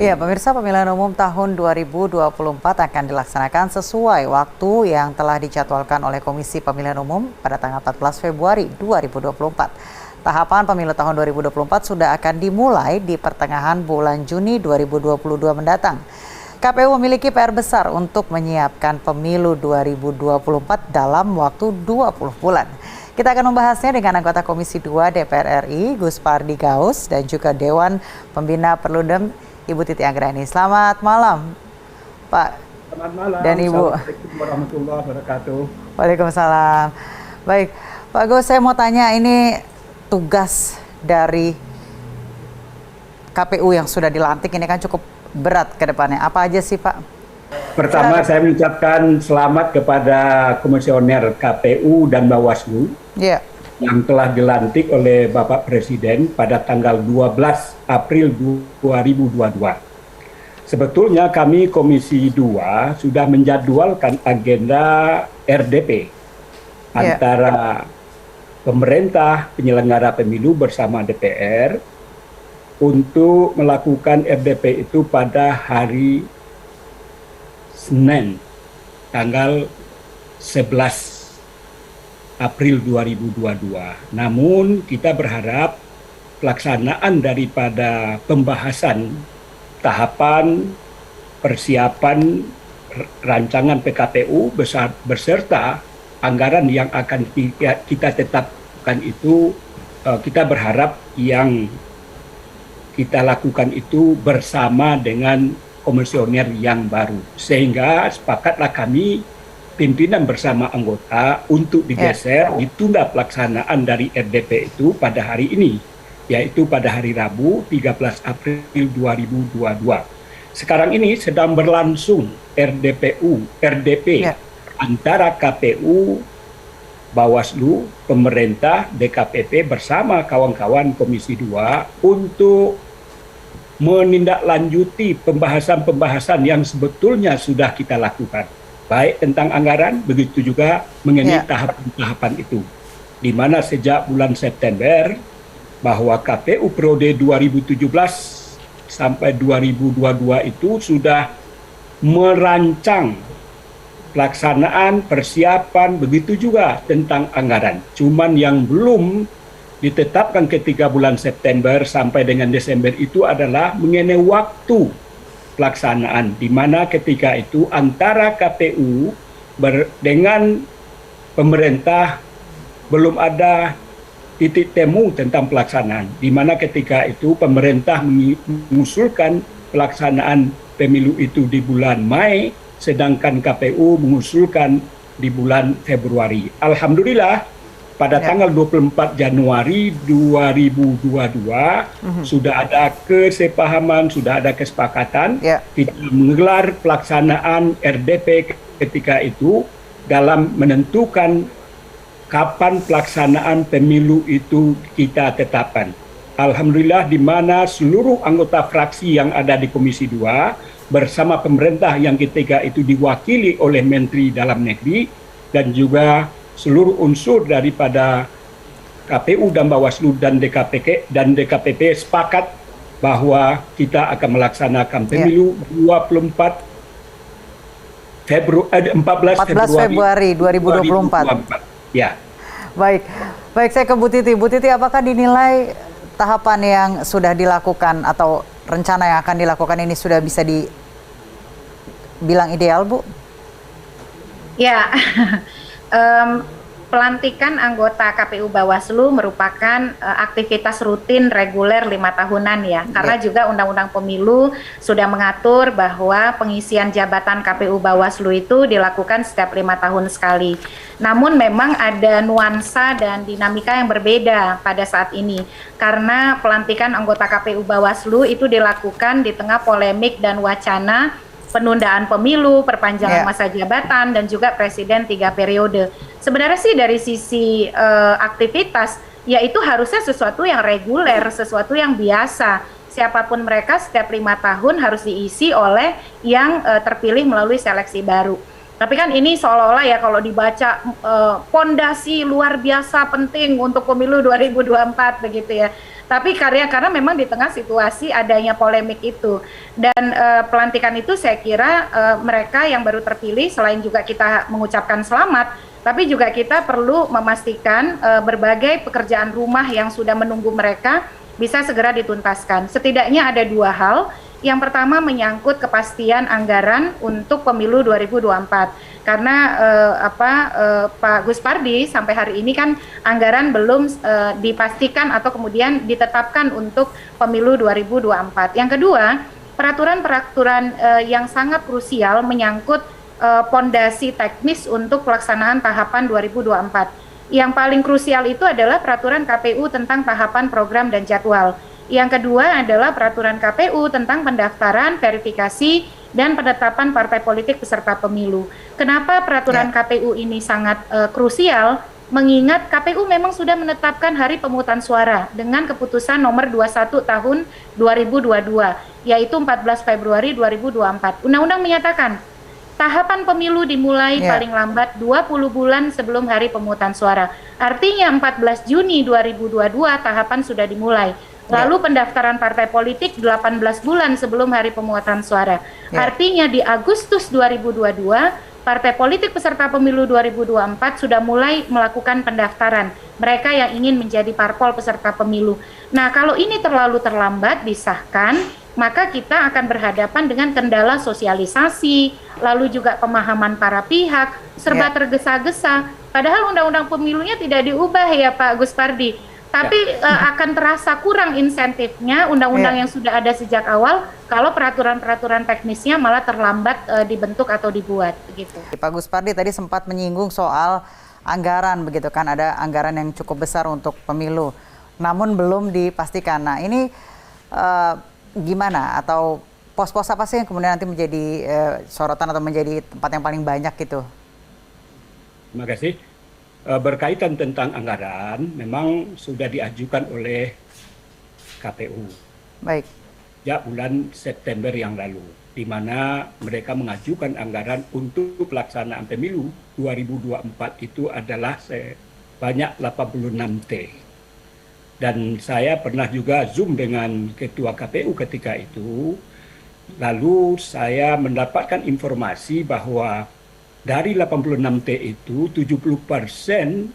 Ya, pemirsa, pemilihan umum tahun 2024 akan dilaksanakan sesuai waktu yang telah dijadwalkan oleh Komisi Pemilihan Umum pada tanggal 14 Februari 2024. Tahapan pemilu tahun 2024 sudah akan dimulai di pertengahan bulan Juni 2022 mendatang. KPU memiliki PR besar untuk menyiapkan pemilu 2024 dalam waktu 20 bulan. Kita akan membahasnya dengan anggota Komisi 2 DPR RI, Gus Pardi Gaus, dan juga Dewan Pembina Perludem, Ibu Titi Anggraini. Selamat malam, Pak. Selamat malam. Dan Ibu. Assalamualaikum warahmatullahi wabarakatuh. Waalaikumsalam. Baik, Pak Gus, saya mau tanya, ini tugas dari KPU yang sudah dilantik ini kan cukup berat ke depannya. Apa aja sih, Pak? Pertama, saya mengucapkan selamat kepada Komisioner KPU dan Bawaslu yang telah dilantik oleh Bapak Presiden pada tanggal 12 April 2022. Sebetulnya kami Komisi 2 sudah menjadwalkan agenda RDP antara pemerintah penyelenggara pemilu bersama DPR untuk melakukan RDP itu pada hari Senin tanggal 11 April 2022. Namun kita berharap pelaksanaan daripada pembahasan tahapan persiapan rancangan PKPU beserta anggaran yang akan kita tetapkan itu, kita berharap yang kita lakukan itu bersama dengan komisioner yang baru, sehingga sepakatlah kami pimpinan bersama anggota untuk digeser, ditunda pelaksanaan dari RDP itu pada hari ini, yaitu pada hari Rabu 13 April 2022. Sekarang ini sedang berlangsung RDP antara KPU, Bawaslu, pemerintah, DKPP bersama kawan-kawan Komisi 2 untuk menindaklanjuti pembahasan-pembahasan yang sebetulnya sudah kita lakukan, baik tentang anggaran, begitu juga mengenai tahapan-tahapan itu, di mana sejak bulan September bahwa KPU periode 2017 sampai 2022 itu sudah merancang pelaksanaan, persiapan, begitu juga tentang anggaran. Cuman yang belum ditetapkan ketika bulan September sampai dengan Desember itu adalah mengenai waktu pelaksanaan, di mana ketika itu antara KPU dengan pemerintah belum ada titik temu tentang pelaksanaan, di mana ketika itu pemerintah mengusulkan pelaksanaan pemilu itu di bulan Mei, sedangkan KPU mengusulkan di bulan Februari. Alhamdulillah pada tanggal 24 Januari 2022 sudah ada kesepahaman, sudah ada kesepakatan kita menggelar pelaksanaan RDP ketika itu dalam menentukan kapan pelaksanaan pemilu itu kita tetapkan. Alhamdulillah, di mana seluruh anggota fraksi yang ada di Komisi 2 bersama pemerintah yang ketiga itu diwakili oleh Menteri Dalam Negeri dan juga seluruh unsur daripada KPU dan Bawaslu dan DKPP sepakat bahwa kita akan melaksanakan pemilu 14 Februari 2024. Ya. Baik, saya ke Bu Titi. Bu Titi, apakah dinilai tahapan yang sudah dilakukan atau rencana yang akan dilakukan ini sudah bisa dibilang ideal, Bu? Ya, pelantikan anggota KPU Bawaslu merupakan aktivitas rutin reguler 5 tahunan ya, karena juga Undang-Undang Pemilu sudah mengatur bahwa pengisian jabatan KPU Bawaslu itu dilakukan setiap 5 tahun sekali. Namun memang ada nuansa dan dinamika yang berbeda pada saat ini, karena pelantikan anggota KPU Bawaslu itu dilakukan di tengah polemik dan wacana penundaan pemilu, perpanjangan masa jabatan, dan juga presiden 3 periode. Sebenarnya sih dari sisi aktivitas, ya itu harusnya sesuatu yang reguler, sesuatu yang biasa. Siapapun mereka setiap 5 tahun harus diisi oleh yang terpilih melalui seleksi baru. Tapi kan ini seolah-olah ya kalau dibaca pondasi luar biasa penting untuk pemilu 2024 begitu ya. Tapi karena memang di tengah situasi adanya polemik itu dan pelantikan itu saya kira mereka yang baru terpilih selain juga kita mengucapkan selamat, tapi juga kita perlu memastikan berbagai pekerjaan rumah yang sudah menunggu mereka bisa segera dituntaskan. Setidaknya ada dua hal. Yang pertama menyangkut kepastian anggaran untuk pemilu 2024. Karena Pak Gus Pardi sampai hari ini kan anggaran belum dipastikan atau kemudian ditetapkan untuk pemilu 2024. Yang kedua, peraturan-peraturan yang sangat krusial menyangkut pondasi teknis untuk pelaksanaan tahapan 2024. Yang paling krusial itu adalah peraturan KPU tentang tahapan program dan jadwal. Yang kedua adalah peraturan KPU tentang pendaftaran, verifikasi, dan penetapan partai politik peserta pemilu. Kenapa peraturan KPU ini sangat krusial? Mengingat KPU memang sudah menetapkan hari pemungutan suara dengan keputusan nomor 21 tahun 2022, yaitu 14 Februari 2024. Undang-undang menyatakan tahapan pemilu dimulai paling lambat 20 bulan sebelum hari pemungutan suara. Artinya 14 Juni 2022 tahapan sudah dimulai. Lalu pendaftaran partai politik 18 bulan sebelum hari pemungutan suara. Artinya di Agustus 2022, partai politik peserta pemilu 2024 sudah mulai melakukan pendaftaran. Mereka yang ingin menjadi parpol peserta pemilu. Nah, kalau ini terlalu terlambat disahkan, maka kita akan berhadapan dengan kendala sosialisasi, lalu juga pemahaman para pihak, serba tergesa-gesa. Padahal undang-undang pemilunya tidak diubah ya Pak Gus Pardi. Tapi akan terasa kurang insentifnya undang-undang yang sudah ada sejak awal kalau peraturan-peraturan teknisnya malah terlambat dibentuk atau dibuat begitu. Pak Gus Pardi tadi sempat menyinggung soal anggaran begitu kan, ada anggaran yang cukup besar untuk pemilu, namun belum dipastikan. Nah ini gimana atau pos-pos apa sih yang kemudian nanti menjadi sorotan atau menjadi tempat yang paling banyak gitu? Terima kasih. Berkaitan tentang anggaran, memang sudah diajukan oleh KPU. Baik. Ya bulan September yang lalu, di mana mereka mengajukan anggaran untuk pelaksanaan pemilu 2024 itu adalah sebanyak 86 T. Dan saya pernah juga Zoom dengan Ketua KPU ketika itu, lalu saya mendapatkan informasi bahwa dari 86 T itu 70%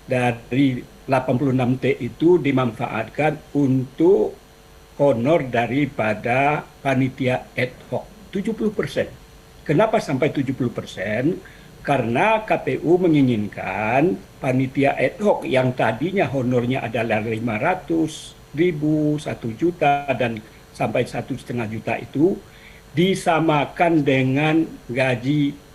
dari 86 T itu dimanfaatkan untuk honor daripada panitia ad hoc. 70%. Kenapa sampai 70%? Karena KPU menginginkan panitia ad hoc yang tadinya honornya adalah 500.000, 1 juta dan sampai 1,5 juta itu disamakan dengan gaji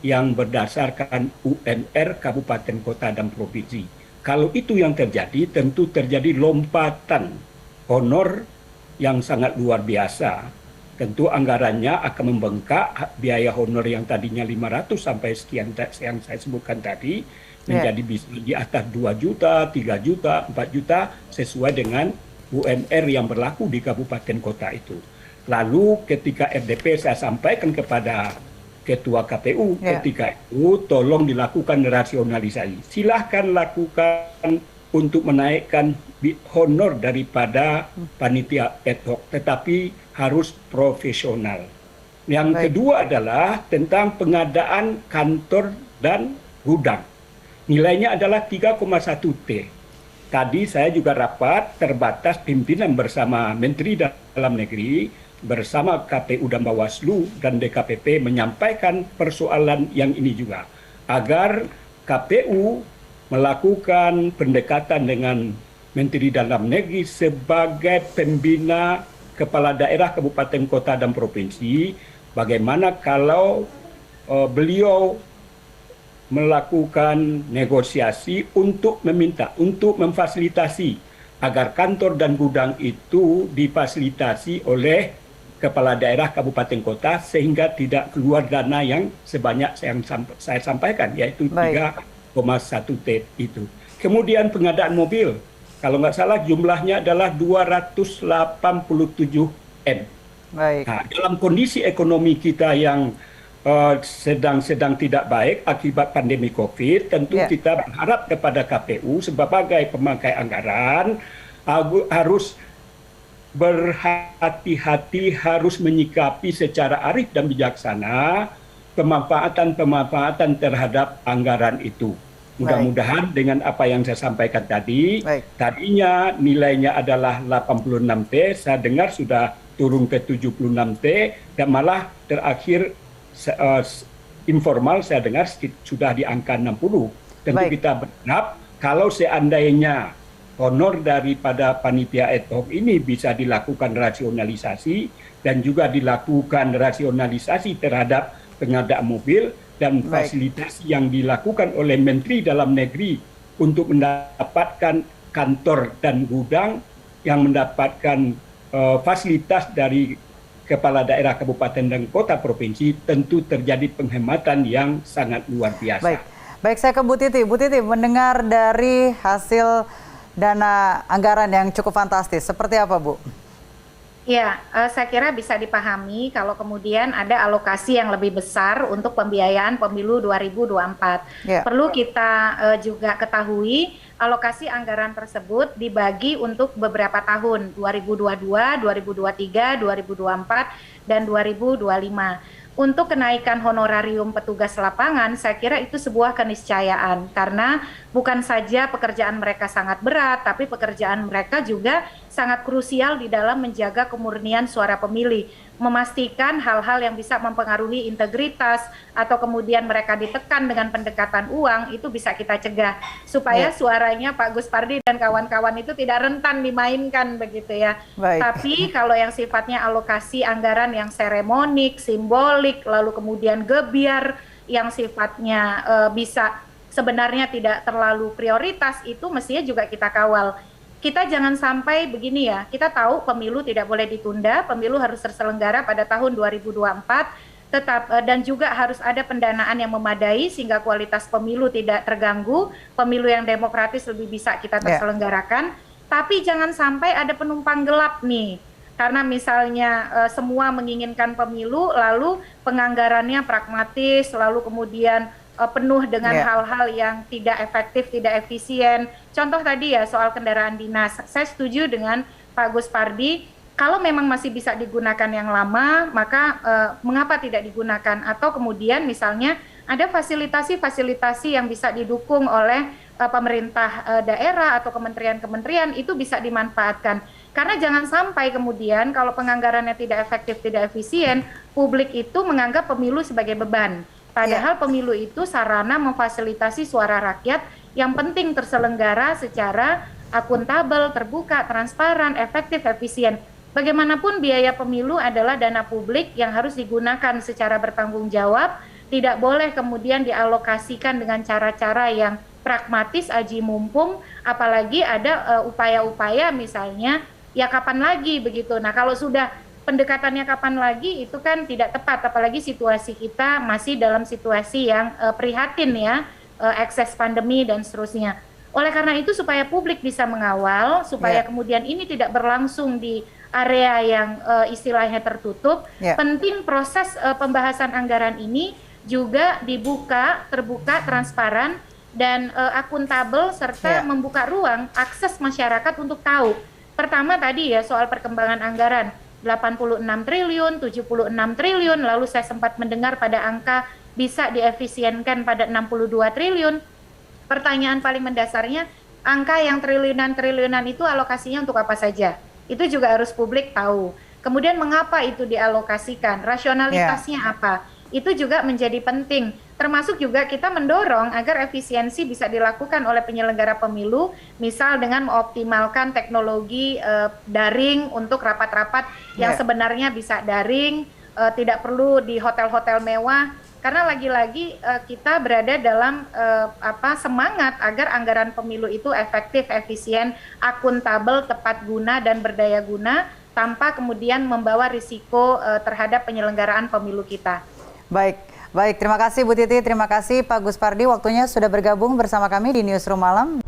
yang berdasarkan UMR Kabupaten, Kota, dan Provinsi. Kalau itu yang terjadi, tentu terjadi lompatan honor yang sangat luar biasa. Tentu anggarannya akan membengkak, biaya honor yang tadinya 500 sampai sekian yang saya sebutkan tadi, menjadi bisa di atas 2 juta, 3 juta, 4 juta, sesuai dengan UMR yang berlaku di Kabupaten Kota itu. Lalu ketika RDP saya sampaikan kepada Ketua KPU ketika itu, tolong dilakukan rasionalisasi. Silahkan lakukan untuk menaikkan honor daripada panitia ad hoc, tetapi harus profesional. Yang kedua adalah tentang pengadaan kantor dan gudang. Nilainya adalah 3,1 T. Tadi saya juga rapat terbatas pimpinan bersama Menteri Dalam Negeri, bersama KPU dan Bawaslu dan DKPP menyampaikan persoalan yang ini juga. Agar KPU melakukan pendekatan dengan Menteri Dalam Negeri sebagai pembina kepala daerah, kabupaten, kota, dan provinsi. Bagaimana kalau beliau melakukan negosiasi untuk meminta, untuk memfasilitasi agar kantor dan gudang itu difasilitasi oleh kepala daerah kabupaten kota sehingga tidak keluar dana yang sebanyak yang saya sampaikan, yaitu 3,1 T itu. Kemudian pengadaan mobil, kalau nggak salah jumlahnya adalah 287 M. Baik. Nah, dalam kondisi ekonomi kita yang sedang tidak baik akibat pandemi COVID, tentu kita berharap kepada KPU sebagai pemakai anggaran harus berhati-hati, harus menyikapi secara arif dan bijaksana pemanfaatan terhadap anggaran itu. Mudah-mudahan dengan apa yang saya sampaikan tadi, tadinya nilainya adalah 86T, saya dengar sudah turun ke 76T, dan malah terakhir informal saya dengar sudah di angka 60. Tentu kita berharap kalau seandainya honor daripada panitia ad hoc ini bisa dilakukan rasionalisasi dan juga dilakukan rasionalisasi terhadap pengadaan mobil dan fasilitas yang dilakukan oleh Menteri Dalam Negeri untuk mendapatkan kantor dan gudang yang mendapatkan fasilitas dari kepala daerah kabupaten dan kota provinsi, tentu terjadi penghematan yang sangat luar biasa. Baik, saya ke Bu Titi. Bu Titi, mendengar dari hasil dana anggaran yang cukup fantastis, seperti apa, Bu? Ya, saya kira bisa dipahami kalau kemudian ada alokasi yang lebih besar untuk pembiayaan pemilu 2024. Perlu kita juga ketahui alokasi anggaran tersebut dibagi untuk beberapa tahun, 2022, 2023, 2024, dan 2025. Untuk kenaikan honorarium petugas lapangan, saya kira itu sebuah keniscayaan karena bukan saja pekerjaan mereka sangat berat, tapi pekerjaan mereka juga sangat krusial di dalam menjaga kemurnian suara pemilih, memastikan hal-hal yang bisa mempengaruhi integritas atau kemudian mereka ditekan dengan pendekatan uang itu bisa kita cegah supaya suaranya Pak Gus Pardi dan kawan-kawan itu tidak rentan dimainkan begitu ya. Tapi kalau yang sifatnya alokasi anggaran yang seremonik, simbolik, lalu kemudian gebiar yang sifatnya bisa sebenarnya tidak terlalu prioritas, itu mestinya juga kita kawal. Kita jangan sampai begini ya, kita tahu pemilu tidak boleh ditunda, pemilu harus terselenggara pada tahun 2024, dan juga harus ada pendanaan yang memadai sehingga kualitas pemilu tidak terganggu, pemilu yang demokratis lebih bisa kita terselenggarakan, tapi jangan sampai ada penumpang gelap nih, karena misalnya semua menginginkan pemilu, lalu penganggarannya pragmatis, lalu kemudian penuh dengan hal-hal yang tidak efektif, tidak efisien. Contoh tadi ya soal kendaraan dinas, saya setuju dengan Pak Gus Pardi, kalau memang masih bisa digunakan yang lama, maka mengapa tidak digunakan? Atau kemudian misalnya ada fasilitasi-fasilitasi yang bisa didukung oleh pemerintah daerah atau kementerian-kementerian, itu bisa dimanfaatkan. Karena jangan sampai kemudian kalau penganggarannya tidak efektif, tidak efisien, publik itu menganggap pemilu sebagai beban. Padahal pemilu itu sarana memfasilitasi suara rakyat yang penting terselenggara secara akuntabel, terbuka, transparan, efektif, efisien. Bagaimanapun biaya pemilu adalah dana publik yang harus digunakan secara bertanggung jawab, tidak boleh kemudian dialokasikan dengan cara-cara yang pragmatis, aji mumpung, apalagi ada upaya-upaya misalnya, ya kapan lagi begitu. Nah kalau sudah pendekatannya kapan lagi itu kan tidak tepat, apalagi situasi kita masih dalam situasi yang prihatin ya, ekses pandemi dan seterusnya. Oleh karena itu supaya publik bisa mengawal, supaya kemudian ini tidak berlangsung di area yang istilahnya tertutup, penting proses pembahasan anggaran ini juga dibuka, terbuka, transparan, dan akuntabel, serta membuka ruang akses masyarakat untuk tahu. Pertama tadi ya soal perkembangan anggaran, 86 triliun, 76 triliun, lalu saya sempat mendengar pada angka bisa diefisienkan pada 62 triliun. Pertanyaan paling mendasarnya, angka yang triliunan-triliunan itu alokasinya untuk apa saja? Itu juga harus publik tahu. Kemudian mengapa itu dialokasikan? Rasionalitasnya apa? Itu juga menjadi penting. Termasuk juga kita mendorong agar efisiensi bisa dilakukan oleh penyelenggara pemilu, misal dengan mengoptimalkan teknologi daring untuk rapat-rapat yang sebenarnya bisa daring, tidak perlu di hotel-hotel mewah, karena lagi-lagi kita berada dalam semangat agar anggaran pemilu itu efektif, efisien, akuntabel, tepat guna, dan berdaya guna, tanpa kemudian membawa risiko terhadap penyelenggaraan pemilu kita. Baik, terima kasih Bu Titi, terima kasih Pak Gus Pardi, waktunya sudah bergabung bersama kami di Newsroom Malam.